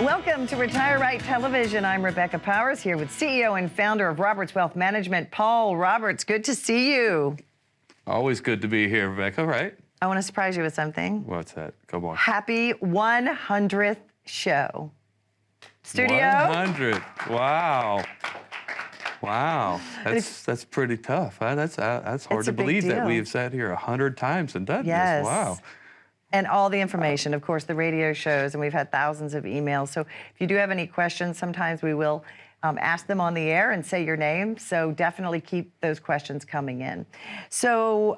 Welcome to Retire Right Television. I'm Rebecca Powers here with CEO and founder of Roberts Wealth Management, Paul Roberts. Good to see you. Always good to be here, Rebecca, right? I want to surprise you with something. What's that? Come on. Happy 100th show. Studio? 100. Wow. Wow. That's pretty tough. Huh? That's hard to believe that we have sat here 100 times and done this. Wow. And all the information, of course, the radio shows, and we've had thousands of emails. So if you do have any questions, sometimes we will ask them on the air and say your name. So definitely keep those questions coming in. So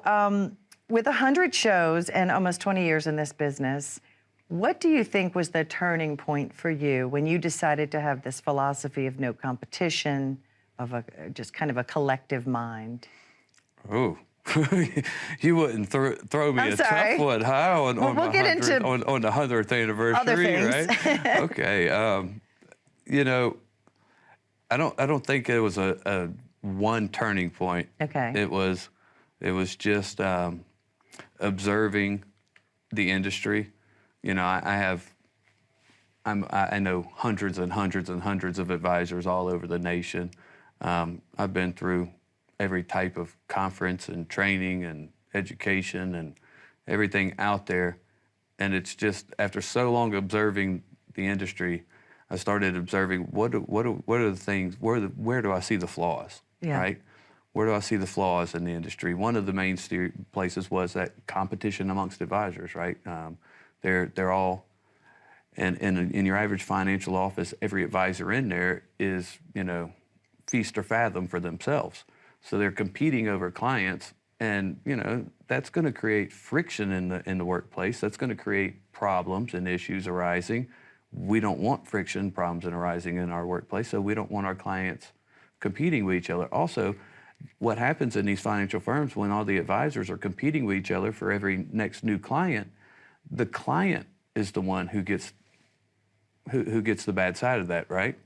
with 100 shows and almost 20 years in this business, what do you think was the turning point for you when you decided to have this philosophy of no competition, of just kind of a collective mind? Oh. You wouldn't throw me a tough one, huh? On the 100th anniversary, right? Okay. You know, I don't think it was a one turning point. Okay. It was just observing the industry. You know, I know hundreds and hundreds and hundreds of advisors all over the nation. I've been through every type of conference and training and education and everything out there. And it's just, after so long observing the industry, I started observing what are the things, where do I see the flaws, right? Where do I see the flaws in the industry? One of the main places was that competition amongst advisors, right? They're all, and in your average financial office, every advisor in there is, you know, feast or fathom for themselves. So they're competing over clients, and you know that's going to create friction in the workplace. That's going to create problems and issues arising. We don't want friction, problems arising in our workplace, so we don't want our clients competing with each other. Also, what happens in these financial firms when all the advisors are competing with each other for every next new client, the client is the one who gets the bad side of that, right?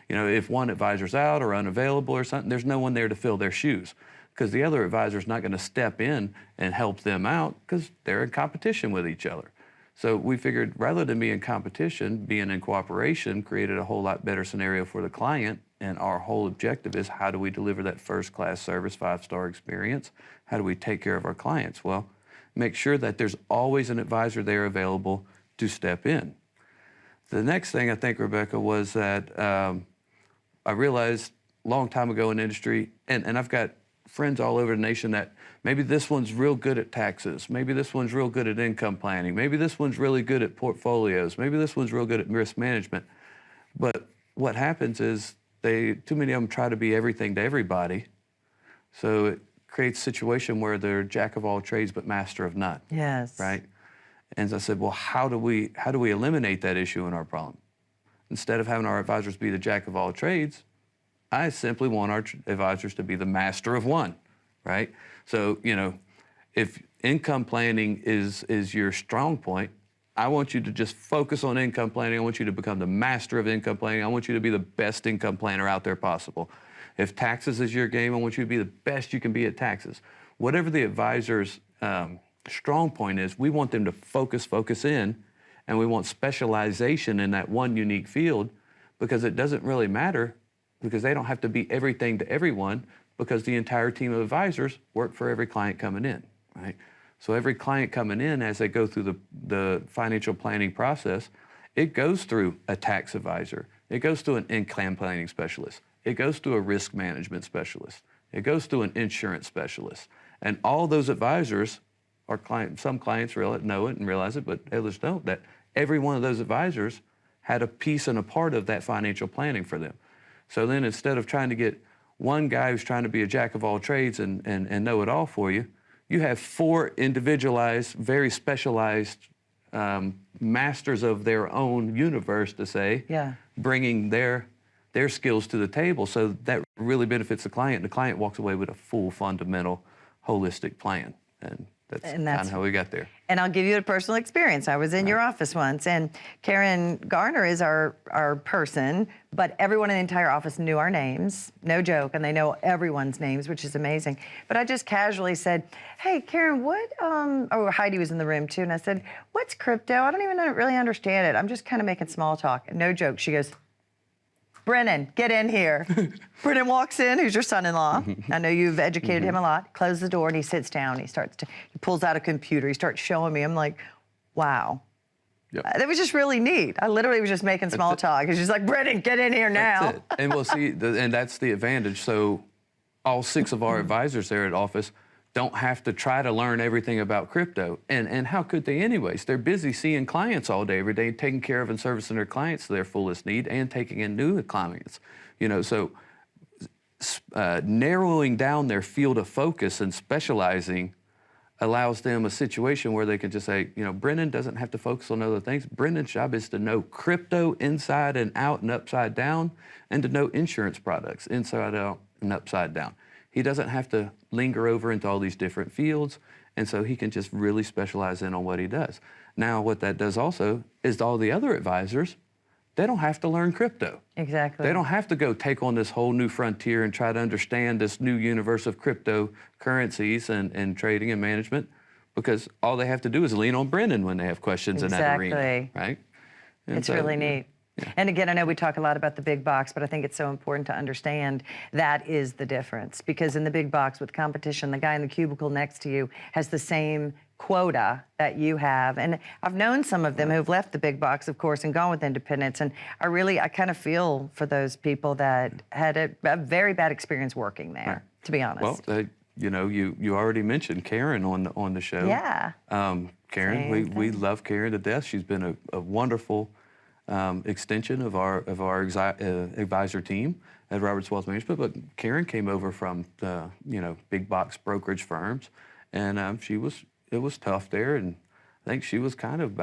You know, if one advisor's out or unavailable or something, there's no one there to fill their shoes because the other advisor's not going to step in and help them out because they're in competition with each other. So we figured rather than be in competition, being in cooperation created a whole lot better scenario for the client. And our whole objective is, how do we deliver that first-class service, 5-star experience? How do we take care of our clients? Well, make sure that there's always an advisor there available to step in. The next thing I think, Rebecca, was that I realized a long time ago in the industry, and I've got friends all over the nation that maybe this one's real good at taxes, maybe this one's real good at income planning, maybe this one's really good at portfolios, maybe this one's real good at risk management. But what happens is too many of them try to be everything to everybody. So it creates a situation where they're jack of all trades but master of none. Yes. Right? And I said, well, how do we eliminate that issue in our problem? Instead of having our advisors be the jack of all trades, I simply want our advisors to be the master of one, right? So, you know, if income planning is your strong point, I want you to just focus on income planning. I want you to become the master of income planning. I want you to be the best income planner out there possible. If taxes is your game, I want you to be the best you can be at taxes. Whatever the advisor's strong point is, we want them to focus in, and we want specialization in that one unique field, because it doesn't really matter, because they don't have to be everything to everyone, because the entire team of advisors work for every client coming in, right? So every client coming in, as they go through the financial planning process, it goes through a tax advisor. It goes through an income planning specialist. It goes through a risk management specialist. It goes through an insurance specialist. And all those advisors are clients. Some clients know it and realize it, but others don't, that every one of those advisors had a piece and a part of that financial planning for them. So then instead of trying to get one guy who's trying to be a jack of all trades and know it all for you, you have 4 individualized, very specialized masters of their own universe, to say, bringing their skills to the table. So that really benefits the client. The client walks away with a full, fundamental, holistic plan. And that's And kind that's- of how we got there. And I'll give you a personal experience. I was in your office once, and Karen Garner is our person, but everyone in the entire office knew our names, no joke, and they know everyone's names, which is amazing. But I just casually said, hey, Karen, oh, Heidi was in the room too, and I said, what's crypto? I don't even really understand it. I'm just kind of making small talk. No joke. She goes, Brennan, get in here. Brennan walks in, who's your son-in-law. I know you've educated him a lot. Close the door and he sits down. He pulls out a computer. He starts showing me. I'm like, wow. Yep. That was just really neat. I literally was just making small talk. It's just like, Brennan, get in here now. That's it. And we'll see, and that's the advantage. So all 6 of our advisors there at office don't have to try to learn everything about crypto. And how could they anyways? They're busy seeing clients all day, every day, taking care of and servicing their clients to their fullest need and taking in new clients. So narrowing down their field of focus and specializing allows them a situation where they can just say, Brennan doesn't have to focus on other things. Brendan's job is to know crypto inside and out and upside down, and to know insurance products inside out and upside down. He doesn't have to linger over into all these different fields, and so he can just really specialize in on what he does. Now, what that does also is all the other advisors, they don't have to learn crypto. Exactly. They don't have to go take on this whole new frontier and try to understand this new universe of cryptocurrencies and trading and management, because all they have to do is lean on Brennan when they have questions in that arena, right? And it's really neat. Yeah. And again, I know we talk a lot about the big box, but I think it's so important to understand that is the difference. Because in the big box with competition, the guy in the cubicle next to you has the same quota that you have. And I've known some of them who've left the big box, of course, and gone with independence. And I kind of feel for those people that had a very bad experience working there, to be honest. Well, you already mentioned Karen on the show. Yeah. Karen, we love Karen to death. She's been a wonderful extension of our advisor team at Roberts Wealth Management. But Karen came over from the big box brokerage firms, and it was tough there, and I think she was kind of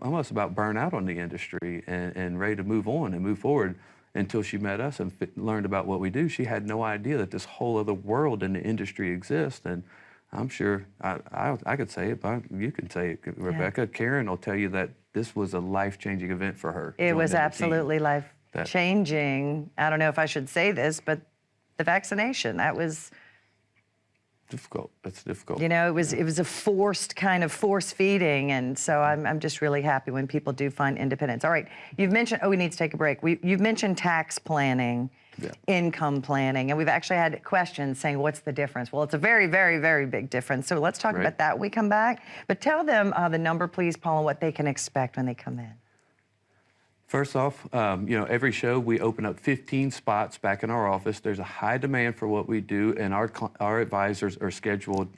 almost about burnt out on the industry and ready to move on and move forward until she met us and learned about what we do. She had no idea that this whole other world in the industry exists, and I'm sure I could say it, but you can say it, Rebecca. Yeah. Karen will tell you that this was a life-changing event for her. It was absolutely life-changing. I don't know if I should say this, but the vaccination, that was difficult. That's difficult. It was a force feeding, and so I'm just really happy when people do find independence. All right, you've mentioned. We need to take a break. You've mentioned tax planning, income planning, and we've actually had questions saying, "What's the difference?" Well, it's a very, very, very big difference. So let's talk about that when we come back. But tell them the number, please, Paul, and what they can expect when they come in. First off, every show we open up 15 spots back in our office. There's a high demand for what we do, and our advisors are scheduled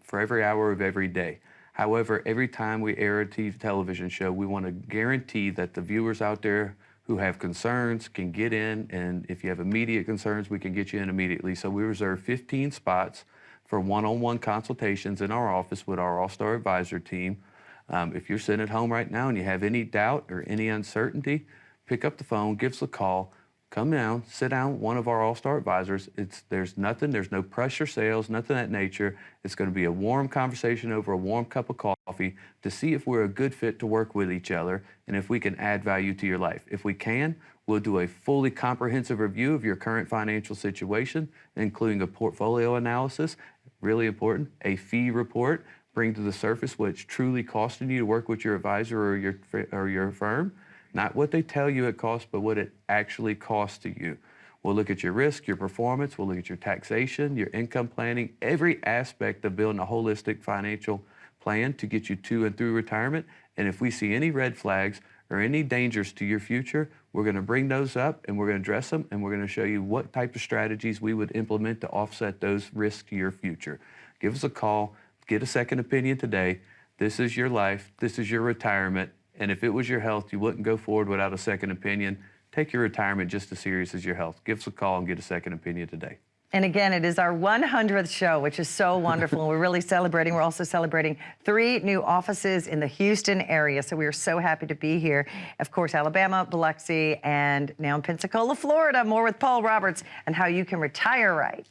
for every hour of every day. However, every time we air a TV television show, we want to guarantee that the viewers out there who have concerns can get in, and if you have immediate concerns, we can get you in immediately. So we reserve 15 spots for one-on-one consultations in our office with our All-Star Advisor team. If you're sitting at home right now and you have any doubt or any uncertainty, pick up the phone, give us a call, come down, sit down with one of our All-Star Advisors. There's no pressure sales, nothing of that nature. It's going to be a warm conversation over a warm cup of coffee to see if we're a good fit to work with each other and if we can add value to your life. If we can, we'll do a fully comprehensive review of your current financial situation, including a portfolio analysis, really important, a fee report, bring to the surface what's truly costing you to work with your advisor or your firm. Not what they tell you it costs, but what it actually costs to you. We'll look at your risk, your performance, we'll look at your taxation, your income planning, every aspect of building a holistic financial plan to get you to and through retirement. And if we see any red flags or any dangers to your future, we're going to bring those up and we're going to address them, and we're going to show you what type of strategies we would implement to offset those risks to your future. Give us a call. Get a second opinion today. This is your life. This is your retirement. And if it was your health, you wouldn't go forward without a second opinion. Take your retirement just as serious as your health. Give us a call and get a second opinion today. And again, it is our 100th show, which is so wonderful. And we're really celebrating. We're also celebrating 3 new offices in the Houston area. So we are so happy to be here. Of course, Alabama, Biloxi, and now in Pensacola, Florida. More with Paul Roberts and how you can retire right.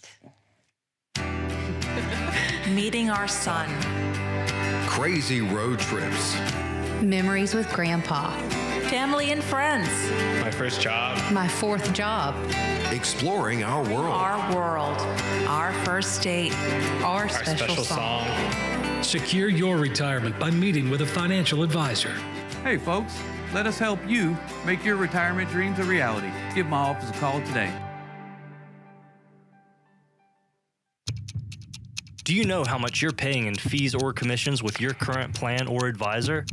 Meeting our son. Crazy road trips. Memories with Grandpa. Family and friends. My first job. My fourth job. Exploring our world. Our world. Our first date. Our Special song. Secure your retirement by meeting with a financial advisor. Hey, folks, let us help you make your retirement dreams a reality. Give my office a call today. Do you know how much you're paying in fees or commissions with your current plan or advisor?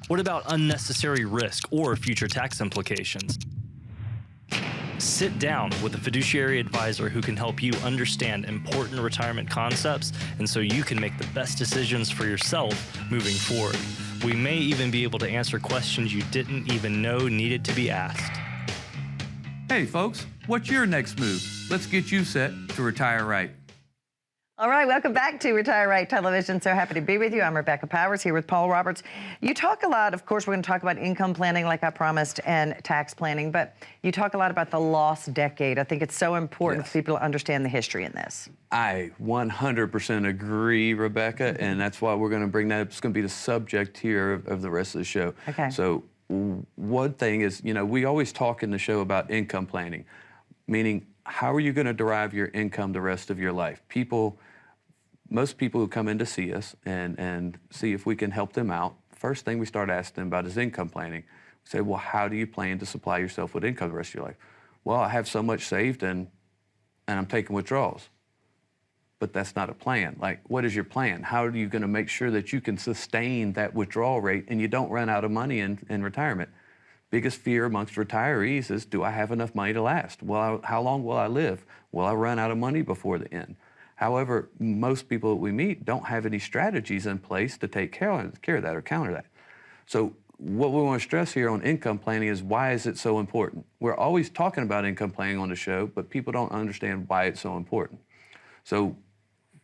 What about unnecessary risk or future tax implications? Sit down with a fiduciary advisor who can help you understand important retirement concepts and so you can make the best decisions for yourself moving forward. We may even be able to answer questions you didn't even know needed to be asked. Hey, folks, what's your next move? Let's get you set to retire right. All right, welcome back to Retire Right Television. So happy to be with you. I'm Rebecca Powers here with Paul Roberts. You talk a lot, of course, we're going to talk about income planning like I promised and tax planning, but you talk a lot about the lost decade. I think it's so important for people to understand the history in this. I 100% agree, Rebecca, and that's why we're going to bring that up. It's going to be the subject here of the rest of the show. Okay. So one thing is, we always talk in the show about income planning, meaning how are you going to derive your income the rest of your life? Most people who come in to see us and see if we can help them out, first thing we start asking them about is income planning. We say, well, how do you plan to supply yourself with income the rest of your life? Well, I have so much saved and I'm taking withdrawals. But that's not a plan. Like, what is your plan? How are you going to make sure that you can sustain that withdrawal rate and you don't run out of money in retirement? Biggest fear amongst retirees is, do I have enough money to last? Well, how long will I live? Will I run out of money before the end? However, most people that we meet don't have any strategies in place to take care of that or counter that. So what we want to stress here on income planning is, why is it so important? We're always talking about income planning on the show, but people don't understand why it's so important. So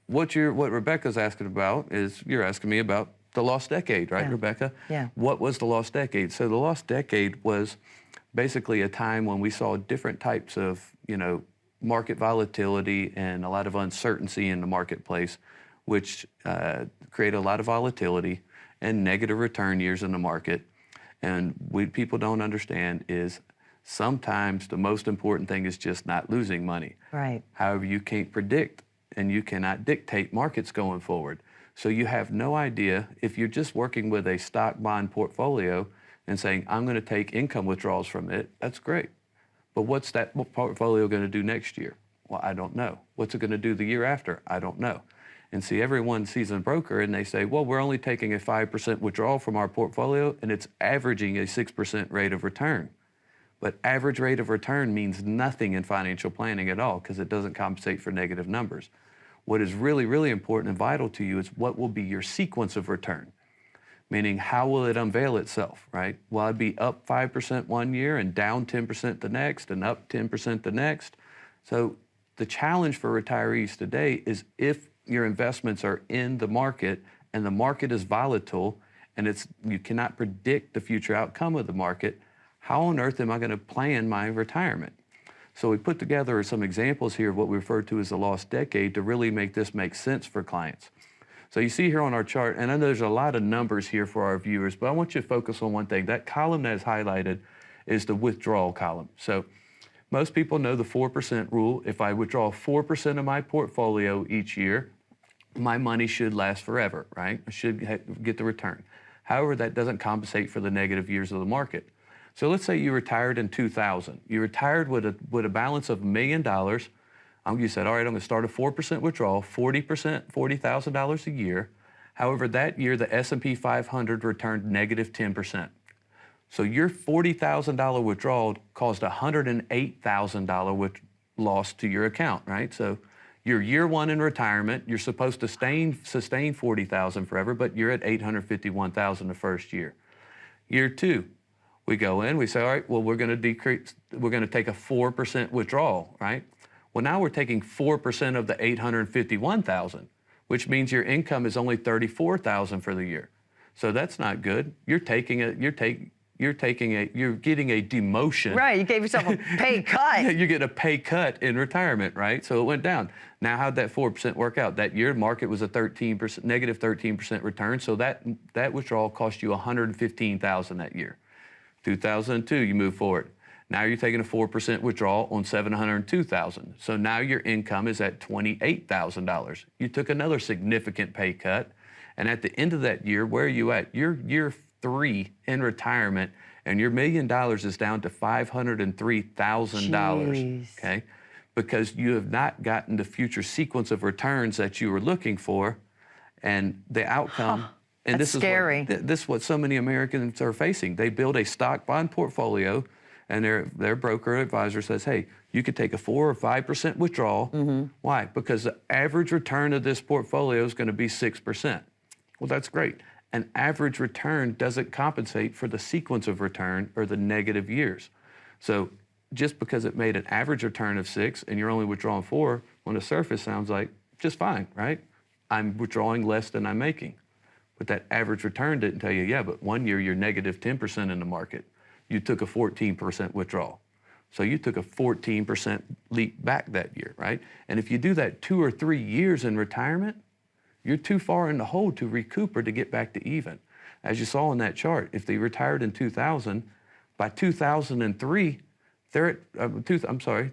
what Rebecca's asking about is, you're asking me about the lost decade, right, Rebecca? Yeah. What was the lost decade? So the lost decade was basically a time when we saw different types of, market volatility and a lot of uncertainty in the marketplace, which create a lot of volatility and negative return years in the market. And what people don't understand is sometimes the most important thing is just not losing money. Right. However, you can't predict and you cannot dictate markets going forward. So you have no idea, if you're just working with a stock bond portfolio and saying, I'm going to take income withdrawals from it, that's great. But what's that portfolio going to do next year? Well, I don't know. What's it going to do the year after? I don't know. And see, everyone sees a broker and they say, well, we're only taking a 5% withdrawal from our portfolio and it's averaging a 6% rate of return. But average rate of return means nothing in financial planning at all, because it doesn't compensate for negative numbers. What is really, really important and vital to you is what will be your sequence of return. Meaning, how will it unveil itself, right? Will I be up 5% one year and down 10% the next and up 10% the next? So the challenge for retirees today is, if your investments are in the market and the market is volatile and you cannot predict the future outcome of the market, how on earth am I going to plan my retirement? So we put together some examples here of what we refer to as the lost decade to really make this make sense for clients. So you see here on our chart, and I know there's a lot of numbers here for our viewers, but I want you to focus on one thing. That column that is highlighted is the withdrawal column. So most people know the 4% rule. If I withdraw 4% of my portfolio each year, my money should last forever, right? I should get the return. However, that doesn't compensate for the negative years of the market. So let's say you retired in 2000. You retired with a balance of $1 million. You said, all right, I'm going to start a 4% withdrawal, 40,000 a year. However, that year, the S&P 500 returned negative 10%. So your $40,000 withdrawal caused $108,000 loss to your account, right? So you're year one in retirement. You're supposed to sustain $40,000 forever, but you're at $851,000 the first year. Year two, we go in, we say, all right, well, we're going to take a 4% withdrawal, right? Well, now we're taking 4% of the $851,000, which means your income is only $34,000 for the year. So that's not good. You're taking you're getting a demotion. Right, you gave yourself a pay cut. You get a pay cut in retirement, right? So it went down. Now, how'd that 4% work out? That year, market was a negative 13% return. So that withdrawal cost you $115,000 that year. 2002, you move forward. Now you're taking a 4% withdrawal on $702,000. So now your income is at $28,000. You took another significant pay cut. And at the end of that year, where are you at? You're year 3 in retirement, and your $1 million is down to $503,000. Okay, because you have not gotten the future sequence of returns that you were looking for, and the outcome. And That's scary. This is what so many Americans are facing. They build a stock bond portfolio, and their broker or advisor says, hey, you could take a 4 or 5% withdrawal. Why? Because the average return of this portfolio is going to be 6%. Well, that's great. An average return doesn't compensate for the sequence of return or the negative years. So just because it made an average return of 6 and you're only withdrawing 4, on the surface sounds like just fine, right? I'm withdrawing less than I'm making. But that average return didn't tell you, yeah, but one year you're negative 10% in the market. You took a 14% withdrawal. So you took a 14% leap back that year, right? And if you do that 2 or 3 years in retirement, you're too far in the hole to recoup or to get back to even. As you saw in that chart, if they retired in 2000, by 2003, they're at, 2000,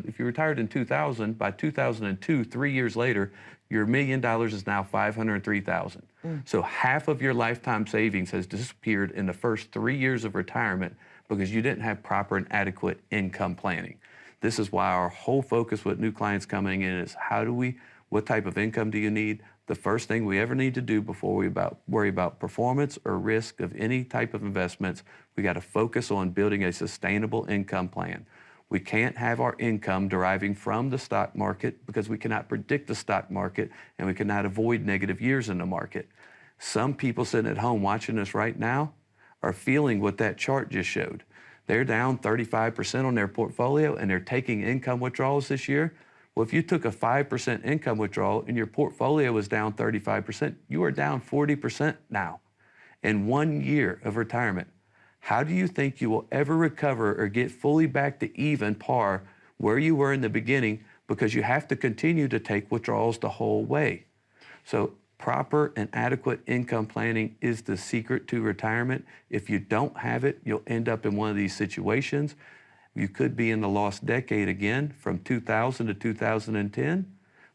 if you retired in 2000, by 2002, 3 years later, your $1 million is now $503,000. So half of your lifetime savings has disappeared in the first 3 years of retirement because you didn't have proper and adequate income planning. This is why our whole focus with new clients coming in is what type of income do you need? The first thing we ever need to do before we worry about performance or risk of any type of investments, we got to focus on building a sustainable income plan. We can't have our income deriving from the stock market because we cannot predict the stock market and we cannot avoid negative years in the market. Some people sitting at home watching us right now are feeling what that chart just showed. They're down 35% on their portfolio and they're taking income withdrawals this year. Well, if you took a 5% income withdrawal and your portfolio was down 35%, you are down 40% now in 1 year of retirement. How do you think you will ever recover or get fully back to even par where you were in the beginning? Because you have to continue to take withdrawals the whole way. So proper and adequate income planning is the secret to retirement. If you don't have it, you'll end up in one of these situations. You could be in the lost decade again from 2000 to 2010.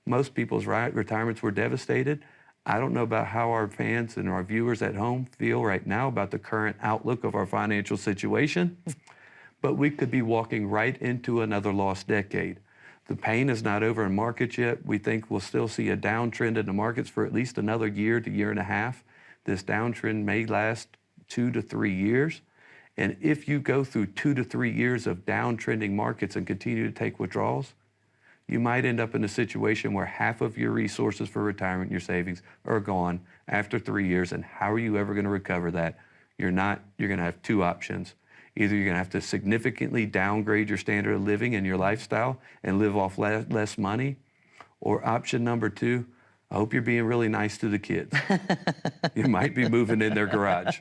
Most people's retirements were devastated. I don't know about how our fans and our viewers at home feel right now about the current outlook of our financial situation, but we could be walking right into another lost decade. The pain is not over in markets yet. We think we'll still see a downtrend in the markets for at least another year to year and a half. This downtrend may last 2 to 3 years. And if you go through 2 to 3 years of downtrending markets and continue to take withdrawals, you might end up in a situation where half of your resources for retirement, your savings, are gone after 3 years. And how are you ever going to recover that? You're going to have 2 options. Either you're going to have to significantly downgrade your standard of living and your lifestyle and live off less money, or option number 2, I hope you're being really nice to the kids. You might be moving in their garage.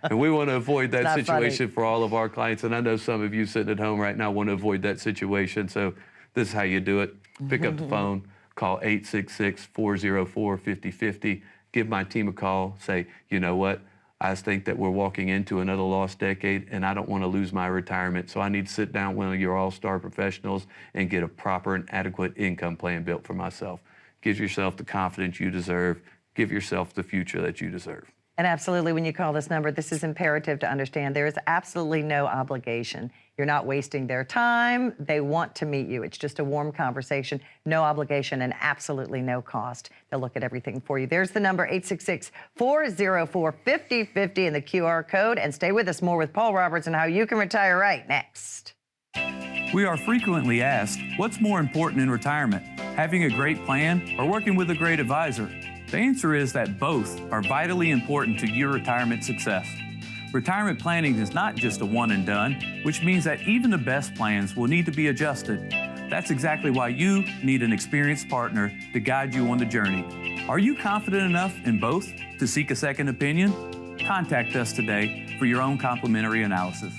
And we want to avoid that situation for all of our clients. And I know some of you sitting at home right now want to avoid that situation. So this is how you do it. Pick up the phone, call 866-404-5050. Give my team a call. Say, you know what? I think that we're walking into another lost decade and I don't want to lose my retirement. So I need to sit down with one of your all-star professionals and get a proper and adequate income plan built for myself. Give yourself the confidence you deserve. Give yourself the future that you deserve. And absolutely, when you call this number, this is imperative to understand. There is absolutely no obligation. You're not wasting their time. They want to meet you. It's just a warm conversation, no obligation, and absolutely no cost. They'll look at everything for you. There's the number, 866-404-5050, and the QR code. And stay with us. More with Paul Roberts and how you can retire right next. We are frequently asked, what's more important in retirement, having a great plan or working with a great advisor? The answer is that both are vitally important to your retirement success. Retirement planning is not just a one and done, which means that even the best plans will need to be adjusted. That's exactly why you need an experienced partner to guide you on the journey. Are you confident enough in both to seek a second opinion? Contact us today for your own complimentary analysis.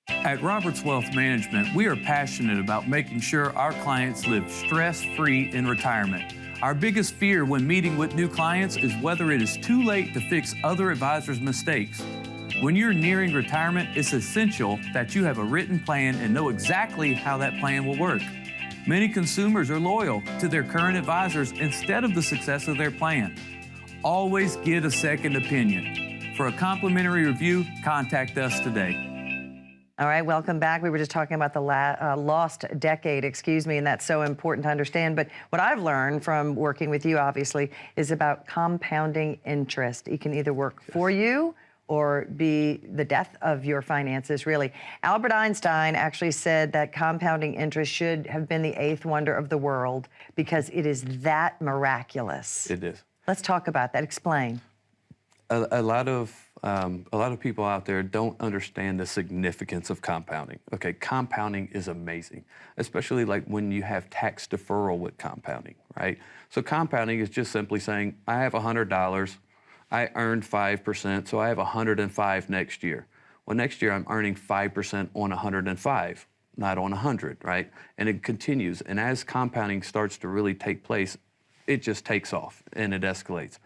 At Roberts Wealth Management, we are passionate about making sure our clients live stress-free in retirement. Our biggest fear when meeting with new clients is whether it is too late to fix other advisors' mistakes. When you're nearing retirement, it's essential that you have a written plan and know exactly how that plan will work. Many consumers are loyal to their current advisors instead of the success of their plan. Always get a second opinion. For a complimentary review, contact us today. All right, welcome back. We were just talking about the lost decade, and that's so important to understand. But what I've learned from working with you, obviously, is about compounding interest. It can either work for you or be the death of your finances, really. Albert Einstein actually said that compounding interest should have been the eighth wonder of the world because it is that miraculous. It is. Let's talk about that. Explain. A lot of people out there don't understand the significance of compounding. Okay, compounding is amazing, especially like when you have tax deferral with compounding, right? So compounding is just simply saying, I have $100, I earned 5%, so I have 105 next year. Well, next year I'm earning 5% on 105, not on 100, right? And it continues, and as compounding starts to really take place, it just takes off and it escalates.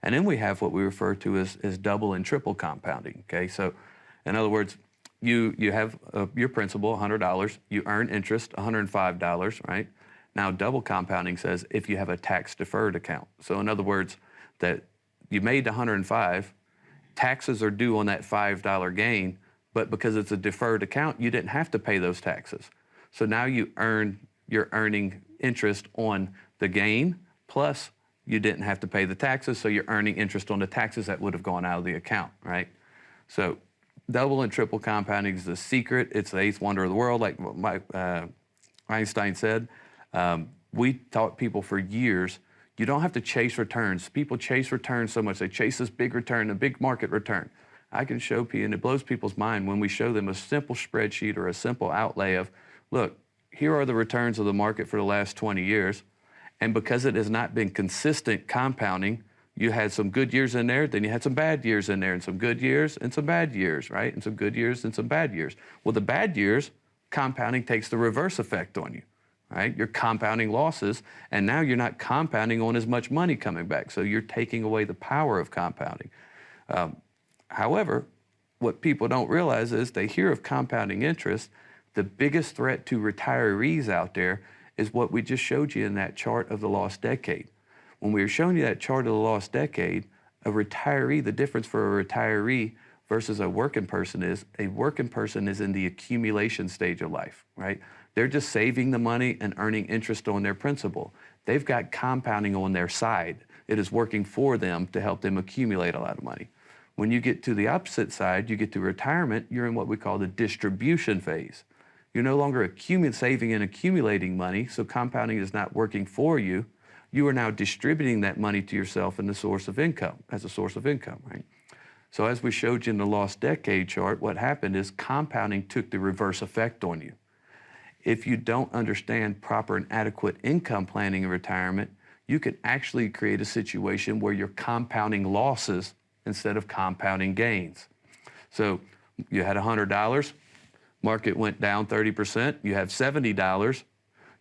And then we have what we refer to as double and triple compounding, okay? So in other words, you have your principal, $100, you earn interest, $105, right? Now double compounding says if you have a tax deferred account. So in other words, that you made $105, taxes are due on that $5 gain, but because it's a deferred account, you didn't have to pay those taxes. So now you're earning interest on the gain, plus you didn't have to pay the taxes, so you're earning interest on the taxes that would have gone out of the account, right? So double and triple compounding is the secret. It's the eighth wonder of the world, like Einstein said. We taught people for years, you don't have to chase returns. People chase returns so much. They chase this big return, a big market return. I can show people, and it blows people's mind when we show them a simple spreadsheet or a simple outlay of, look, here are the returns of the market for the last 20 years. And because it has not been consistent compounding, you had some good years in there, then you had some bad years in there, and some good years and some bad years, right? And some good years and some bad years. Well, the bad years, compounding takes the reverse effect on you, right? You're compounding losses, and now you're not compounding on as much money coming back. So you're taking away the power of compounding. However, what people don't realize is they hear of compounding interest. The biggest threat to retirees out there is what we just showed you in that chart of the lost decade. When we were showing you that chart of the lost decade, a retiree, the difference for a retiree versus a working person is in the accumulation stage of life, right? They're just saving the money and earning interest on their principal. They've got compounding on their side. It is working for them to help them accumulate a lot of money. When you get to the opposite side, you get to retirement, you're in what we call the distribution phase. You're no longer saving and accumulating money, so compounding is not working for you. You are now distributing that money to yourself as a source of income, right? So as we showed you in the lost decade chart, what happened is compounding took the reverse effect on you. If you don't understand proper and adequate income planning in retirement, you can actually create a situation where you're compounding losses instead of compounding gains. So you had $100, market went down 30%, you have $70,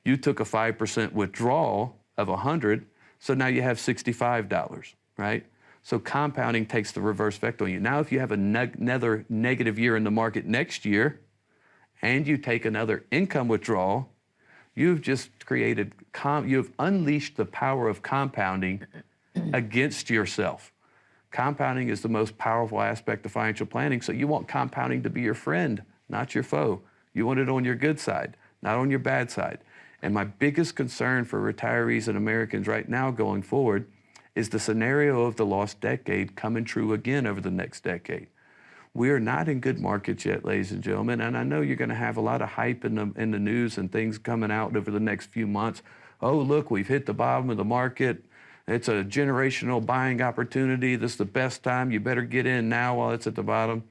you took a 5% withdrawal of 100, so now you have $65, right? So compounding takes the reverse effect on you. Now if you have another negative year in the market next year, and you take another income withdrawal, you've just you've unleashed the power of compounding against yourself. Compounding is the most powerful aspect of financial planning, so you want compounding to be your friend, not your foe. You want it on your good side, not on your bad side. And my biggest concern for retirees and Americans right now going forward is the scenario of the lost decade coming true again over the next decade. We are not in good markets yet, ladies and gentlemen, and I know you're going to have a lot of hype in the news and things coming out over the next few months. Oh, look, we've hit the bottom of the market. It's a generational buying opportunity. This is the best time. You better get in now while it's at the bottom.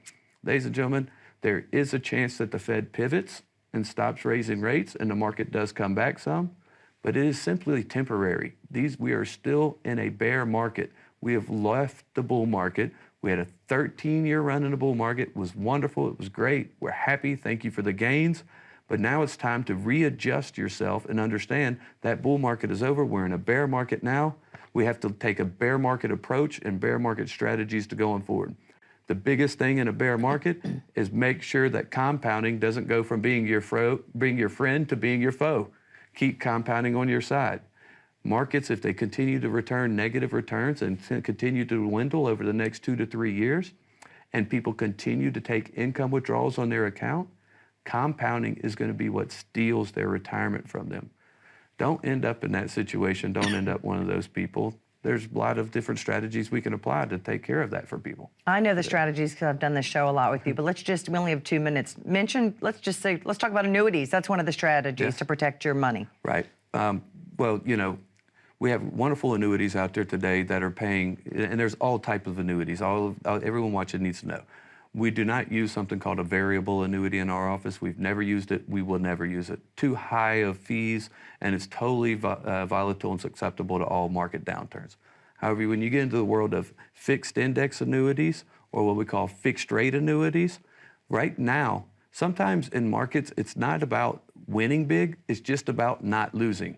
Ladies and gentlemen, there is a chance that the Fed pivots and stops raising rates and the market does come back some, but it is simply temporary. We are still in a bear market. We have left the bull market. We had a 13-year run in the bull market. It was wonderful. It was great. We're happy. Thank you for the gains. But now it's time to readjust yourself and understand that bull market is over. We're in a bear market now. We have to take a bear market approach and bear market strategies to going forward. The biggest thing in a bear market is make sure that compounding doesn't go from being your friend to being your foe. Keep compounding on your side. Markets, if they continue to return negative returns and continue to dwindle over the next 2 to 3 years, and people continue to take income withdrawals on their account, compounding is going to be what steals their retirement from them. Don't end up in that situation. Don't end up one of those people. There's a lot of different strategies we can apply to take care of that for people. I know the strategies because I've done this show a lot with you, but we only have 2 minutes. Let's talk about annuities. That's one of the strategies to protect your money. Right. Well, we have wonderful annuities out there today that are paying, and there's all types of annuities. Everyone watching needs to know. We do not use something called a variable annuity in our office. We've never used it. We will never use it. Too high of fees, and it's totally volatile and susceptible to all market downturns. However, when you get into the world of fixed index annuities, or what we call fixed rate annuities, right now, sometimes in markets, it's not about winning big, it's just about not losing.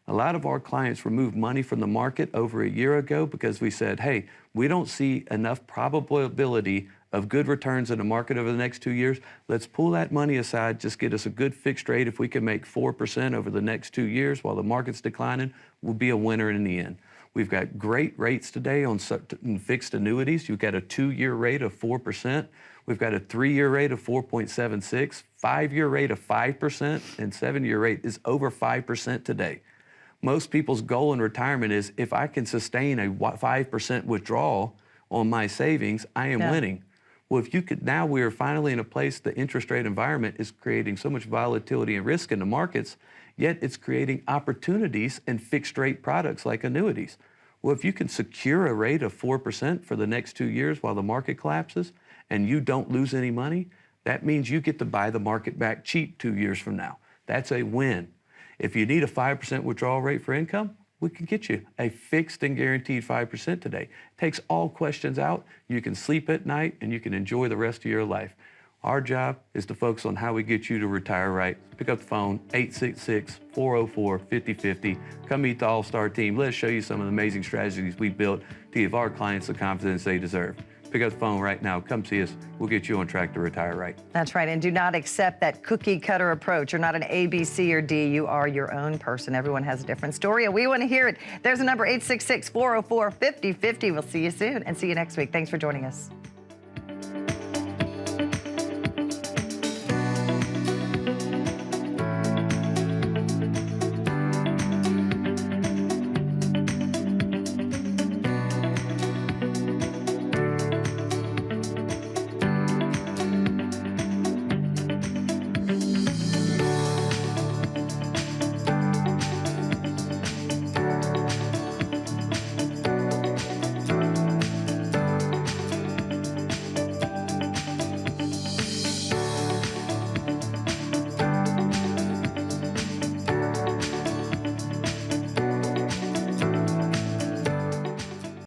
A lot of our clients removed money from the market over a year ago because we said, hey, we don't see enough probability of good returns in the market over the next 2 years. Let's pull that money aside, just get us a good fixed rate. If we can make 4% over the next 2 years while the market's declining, we'll be a winner in the end. We've got great rates today on fixed annuities. You've got a 2-year rate of 4%. We've got a 3-year rate of 4.76, 5-year rate of 5%, and 7-year rate is over 5% today. Most people's goal in retirement is if I can sustain a 5% withdrawal on my savings, I am winning. Well, if you could, now we are finally in a place, the interest rate environment is creating so much volatility and risk in the markets, yet it's creating opportunities in fixed rate products like annuities. Well, if you can secure a rate of 4% for the next 2 years while the market collapses and you don't lose any money, that means you get to buy the market back cheap 2 years from now. That's a win. If you need a 5% withdrawal rate for income, we can get you a fixed and guaranteed 5% today. It takes all questions out. You can sleep at night and you can enjoy the rest of your life. Our job is to focus on how we get you to retire right. Pick up the phone, 866-404-5050. Come meet the All-Star team. Let's show you some of the amazing strategies we built to give our clients the confidence they deserve. Pick up the phone right now. Come see us. We'll get you on track to retire right. That's right. And do not accept that cookie cutter approach. You're not an A, B, C, or D. You are your own person. Everyone has a different story, and we want to hear it. There's a number, 866-404-5050. We'll see you soon and see you next week. Thanks for joining us.